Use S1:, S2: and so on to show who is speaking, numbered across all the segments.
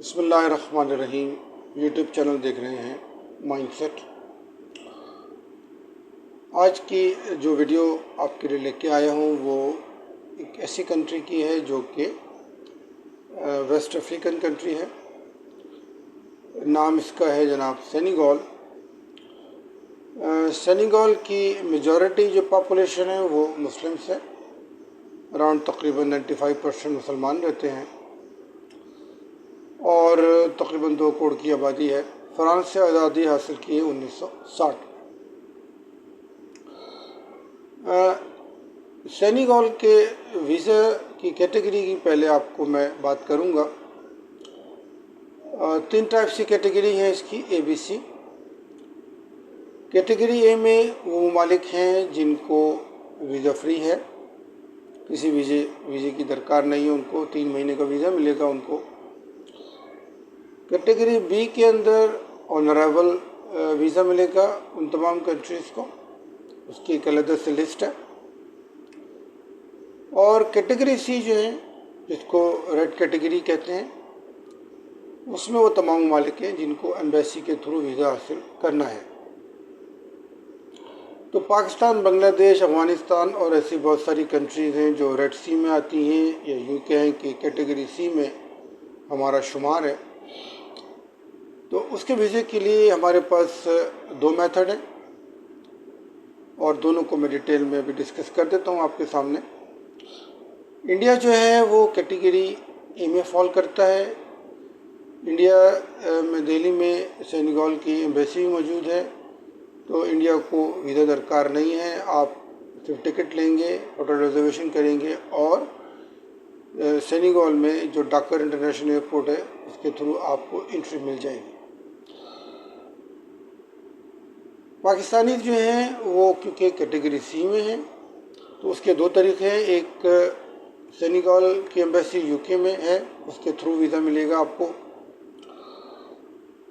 S1: बिस्मिल्लाहिर्रहमानिर्रहीम। YouTube channel देख रहे हैं माइंडसेट। आज की जो वीडियो आपके लिए लेके आया हूँ वो एक ऐसी कंट्री की है जो कि वेस्ट अफ्रीकन कंट्री है। नाम इसका है जनाब सेनेगल। सेनेगल की मेजॉरिटी जो पॉपुलेशन है वो मुस्लिम्स है। अराउंड तकरीबन 95% मुसलमान रहते हैं और तकरीबन 2 करोड़ की आबादी है। फ्रांस से आज़ादी हासिल की है 1960। सेनेगल के वीज़ा की कैटेगरी की पहले आपको मैं बात करूंगा। 3 टाइप की कैटेगरी है इसकी, ABC। कैटेगरी ए में वो ममालिक हैं जिनको वीज़ा फ्री है, किसी वीज़े की दरकार नहीं है उनको, 3 महीने का वीज़ा मिलेगा उनको। कैटेगरी बी के अंदर ऑनरेबल वीज़ा मिलेगा उन तमाम कंट्रीज़ को, उसकी एक अलग से लिस्ट है। और कैटेगरी सी जो है, जिसको रेड कैटेगरी कहते हैं, उसमें वो तमाम ममालिक हैं जिनको एम्बेसी के थ्रू वीज़ा हासिल करना है। तो पाकिस्तान, बांग्लादेश, अफ़गानिस्तान और ऐसी बहुत सारी कंट्रीज़ हैं जो रेड सी में आती हैं या यूँ कहें कि कैटेगरी सी में हमारा शुमार है। तो उसके वीज़े के लिए हमारे पास 2 मेथड हैं और दोनों को मैं डिटेल में भी डिस्कस कर देता हूँ आपके सामने। इंडिया जो है वो कैटेगरी ए में फॉल करता है। इंडिया में दिल्ली में सेनेगल की एम्बेसी मौजूद है, तो इंडिया को वीज़ा दरकार नहीं है। आप सिर्फ टिकट लेंगे, होटल रिजर्वेशन करेंगे और सेनेगल में जो डाकर इंटरनेशनल एयरपोर्ट है उसके थ्रू आपको एंट्री मिल जाएगी। पाकिस्तानी जो हैं वो क्योंकि कैटेगरी सी में हैं तो उसके 2 तरीक़े हैं। एक सेनेगल की एम्बेसी यूके में है, उसके थ्रू वीज़ा मिलेगा आपको।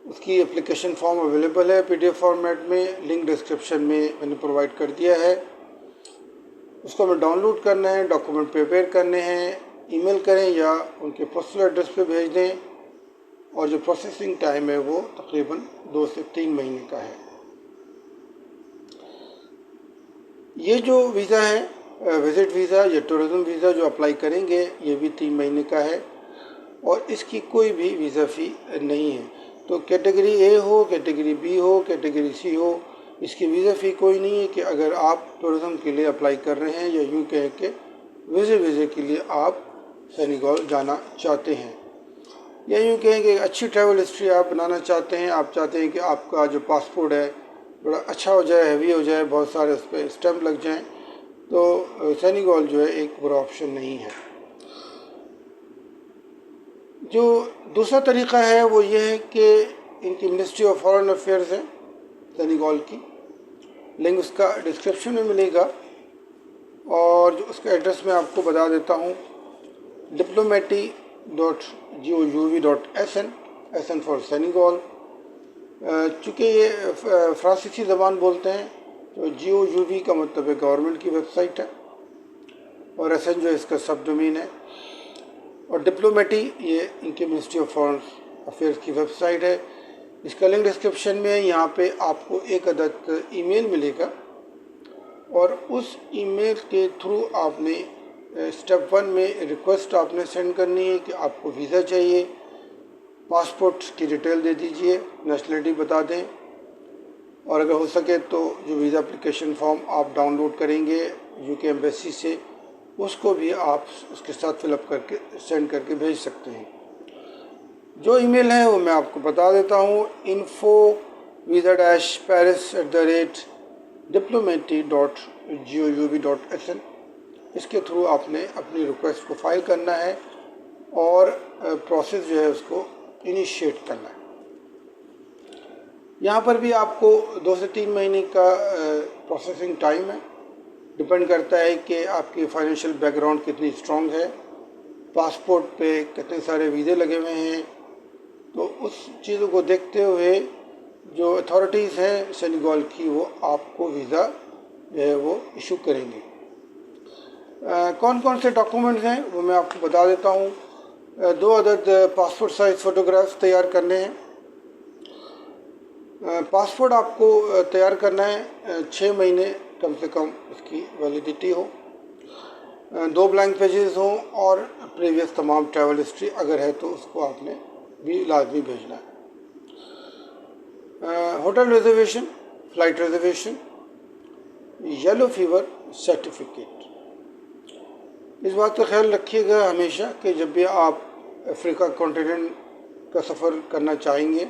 S1: उसकी एप्लीकेशन फॉर्म अवेलेबल है PDF फॉर्मेट में, लिंक डिस्क्रिप्शन में मैंने प्रोवाइड कर दिया है। उसको हमें डाउनलोड करना है, डॉक्यूमेंट प्रिपेयर करने हैं, ईमेल करें या उनके पोस्टल एड्रेस पे भेज दें और जो प्रोसेसिंग टाइम है वो तकरीबन 2 से 3 महीने का है। ये जो वीज़ा है विज़िट वीज़ा या टूरिज़म वीज़ा जो अप्लाई करेंगे ये भी 3 महीने का है और इसकी कोई भी वीज़ा फ़ी नहीं है। तो कैटेगरी ए हो, कैटेगरी बी हो, कैटेगरी सी हो, इसकी वीज़ा फ़ी कोई नहीं है कि अगर आप टूरिज़म के लिए अप्लाई कर रहे हैं या यूँ कह के वीज़े के लिए आप सेनेगल जाना चाहते हैं या यूँ कहें कि अच्छी ट्रैवल हिस्ट्री आप बनाना चाहते हैं। आप चाहते हैं कि आपका जो पासपोर्ट है बड़ा अच्छा हो जाए, हैवी हो जाए, बहुत सारे उस पर स्टैम्प लग जाएं, तो सेनेगल जो है एक बुरा ऑप्शन नहीं है। जो दूसरा तरीक़ा है वो ये है कि इनकी मिनिस्ट्री ऑफ फॉरेन अफेयर्स है सेनेगल की, लिंक उसका डिस्क्रिप्शन में मिलेगा और जो उसका एड्रेस मैं आपको बता देता हूँ, diplomatie.gouv.sn, SN फॉर सेनेगल। चूँकि ये फ्रांसीसी ज़बान बोलते हैं तो GOUV का मतलब है गवर्नमेंट की वेबसाइट है और SN जो इसका सब डोमेन है और डिप्लोमेटी ये इनके मिनिस्ट्री ऑफ फॉरेन अफेयर्स की वेबसाइट है। इसका लिंक डिस्क्रिप्शन में है। यहाँ पे आपको एक अदद ईमेल मिलेगा और उस ईमेल के थ्रू आपने स्टेप 1 में रिक्वेस्ट आपने सेंड करनी है कि आपको वीज़ा चाहिए, पासपोर्ट की डिटेल दे दीजिए, नेशनलिटी बता दें और अगर हो सके तो जो वीज़ा एप्लीकेशन फॉर्म आप डाउनलोड करेंगे यूके एम्बेसी से, उसको भी आप उसके साथ फिलअप करके सेंड करके भेज सकते हैं। जो ईमेल है वो मैं आपको बता देता हूँ, info@paris@diplomatie.gouv.sn। इसके थ्रू आपने अपनी रिक्वेस्ट को फाइल करना है और प्रोसेस जो है उसको इनिशिएट करना है। यहाँ पर भी आपको 2 से 3 महीने का प्रोसेसिंग टाइम है। डिपेंड करता है कि आपकी फाइनेंशियल बैकग्राउंड कितनी स्ट्रॉन्ग है, पासपोर्ट पे कितने सारे वीज़े लगे हुए हैं, तो उस चीज़ों को देखते हुए जो अथॉरिटीज़ हैं सेनेगल की वो आपको वीज़ा जो है वो इशू करेंगे। कौन कौन से डॉक्यूमेंट्स हैं वो मैं आपको बता देता हूँ। 2 अदद पासपोर्ट साइज़ फ़ोटोग्राफ्स तैयार करने हैं। पासपोर्ट आपको तैयार करना है 6 महीने कम से कम इसकी वैलिडिटी हो, 2 ब्लैंक पेजेस हों और प्रीवियस तमाम ट्रैवल हिस्ट्री अगर है तो उसको आपने भी लाजमी भेजना है। Hotel reservation, flight reservation, yellow fever certificate. इस बात का ख्याल रखिएगा हमेशा कि जब भी आप अफ्रीका कॉन्टिनेंट का सफ़र करना चाहेंगे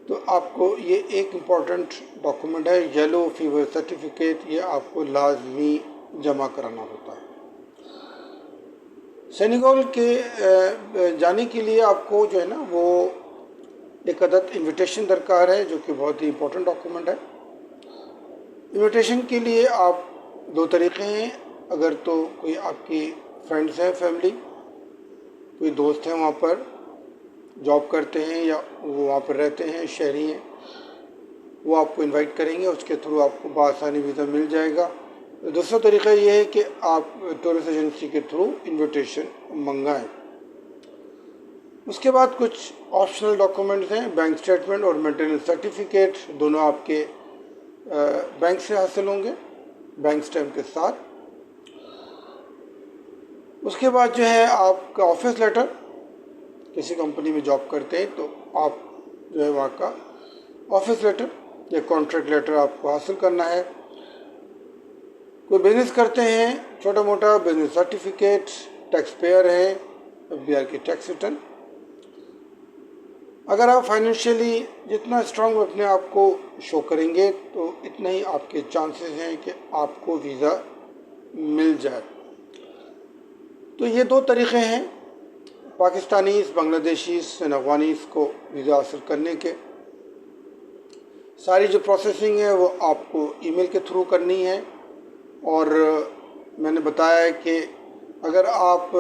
S1: तो आपको ये एक इम्पॉर्टेंट डॉक्यूमेंट है, येलो फीवर सर्टिफिकेट, ये आपको लाजमी जमा कराना होता है। सेनेगल के जाने के लिए आपको जो है ना वो एक अदद इनविटेशन दरकार है, जो कि बहुत ही इम्पोर्टेंट डॉक्यूमेंट है। इनविटेशन के लिए आप 2 तरीक़े हैं, अगर तो कोई आपकी फ्रेंड्स हैं, फैमिली, कोई दोस्त हैं वहाँ पर जॉब करते हैं या वो वहाँ पर रहते हैं, शहरी हैं, वो आपको इनवाइट करेंगे, उसके थ्रू आपको बआसानी वीज़ा मिल जाएगा। दूसरा तरीक़ा ये है कि आप टूरिस्ट एजेंसी के थ्रू इनविटेशन मंगाएं। उसके बाद कुछ ऑप्शनल डॉक्यूमेंट्स हैं, बैंक स्टेटमेंट और मेंटेनेंस सर्टिफिकेट, दोनों आपके बैंक से हासिल होंगे, बैंक स्टैम्प के साथ। उसके बाद जो है आपका ऑफिस लेटर, किसी कंपनी में जॉब करते हैं तो आप जो है वहाँ का ऑफिस लेटर या कॉन्ट्रैक्ट लेटर आपको हासिल करना है। कोई बिज़नेस करते हैं, छोटा मोटा बिज़नेस सर्टिफिकेट, टैक्स पेयर है, FBI की टैक्स रिटर्न। अगर आप फाइनेंशियली जितना स्ट्रांग अपने आप को शो करेंगे तो इतना ही आपके चांसेस हैं कि आपको वीज़ा मिल जाए। तो ये 2 तरीक़े हैं पाकिस्तानीज़, बांग्लादेशीज़ एंड अफ़गानीज़ को वीज़ा हासिल करने के। सारी जो प्रोसेसिंग है वो आपको ईमेल के थ्रू करनी है, और मैंने बताया है कि अगर आप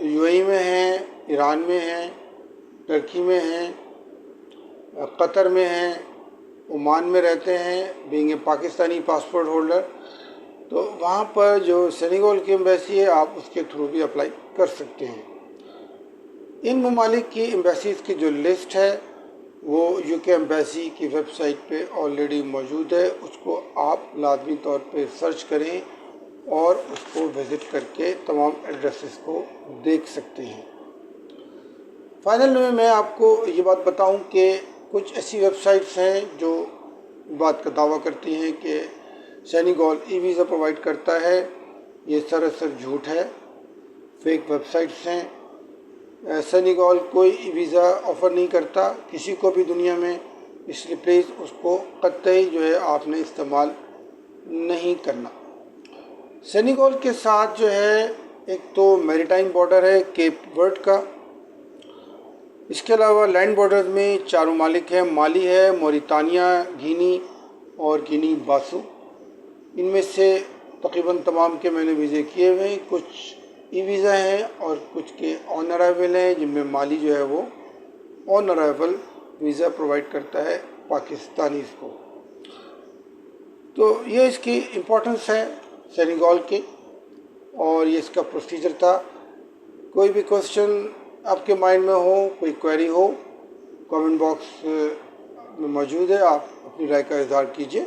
S1: UAE में हैं, ईरान में हैं, टर्की में हैं, कतर में हैं, ओमान में रहते हैं, being a Pakistani passport holder, तो वहाँ पर जो सेनेगल की एम्बेसी है आप उसके थ्रू भी अप्लाई कर सकते हैं। इन ममालिक की एम्बेसीज़ की जो लिस्ट है वो UK एम्बेसी की वेबसाइट पे ऑलरेडी मौजूद है, उसको आप लाजमी तौर पे सर्च करें और उसको विज़िट करके तमाम एड्रेसेस को देख सकते हैं। फाइनल में मैं आपको ये बात बताऊं कि कुछ ऐसी वेबसाइट्स हैं जो बात का दावा करती हैं कि सेनेगल ई-वीज़ा प्रोवाइड करता है। ये सरासर झूठ है, फेक वेबसाइट्स हैं। सेनेगल कोई वीज़ा ऑफ़र नहीं करता किसी को भी दुनिया में, इसलिए प्लीज़ उसको कतई जो है आपने इस्तेमाल नहीं करना। सेनेगल के साथ जो है एक तो मैरीटाइम बॉर्डर है केप वर्ड का, इसके अलावा लैंड बॉर्डर में 4 ममालिक हैं, माली है, मौरितानिया, गिनी और गिनी बासू। इनमें से तकरीबन तमाम के मैंने वीज़े किए हुए हैं, कुछ ई-वीज़ा हैं और कुछ के ऑन अराइवल हैं, जिनमें माली जो है वो ऑन अराइवल वीज़ा प्रोवाइड करता है पाकिस्तानीज़ को। तो ये इसकी इम्पोर्टेंस है सेनेगल के, और ये इसका प्रोसीजर था। कोई भी क्वेश्चन आपके माइंड में हो, कोई क्वेरी हो, कमेंट बॉक्स में मौजूद है, आप अपनी राय का इज़हार कीजिए।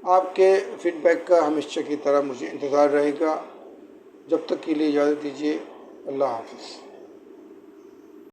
S1: आपके फीडबैक का हमेशा की तरह मुझे इंतज़ार रहेगा। जब तक के लिए इजाज़त दीजिए। अल्लाह हाफ़िज़।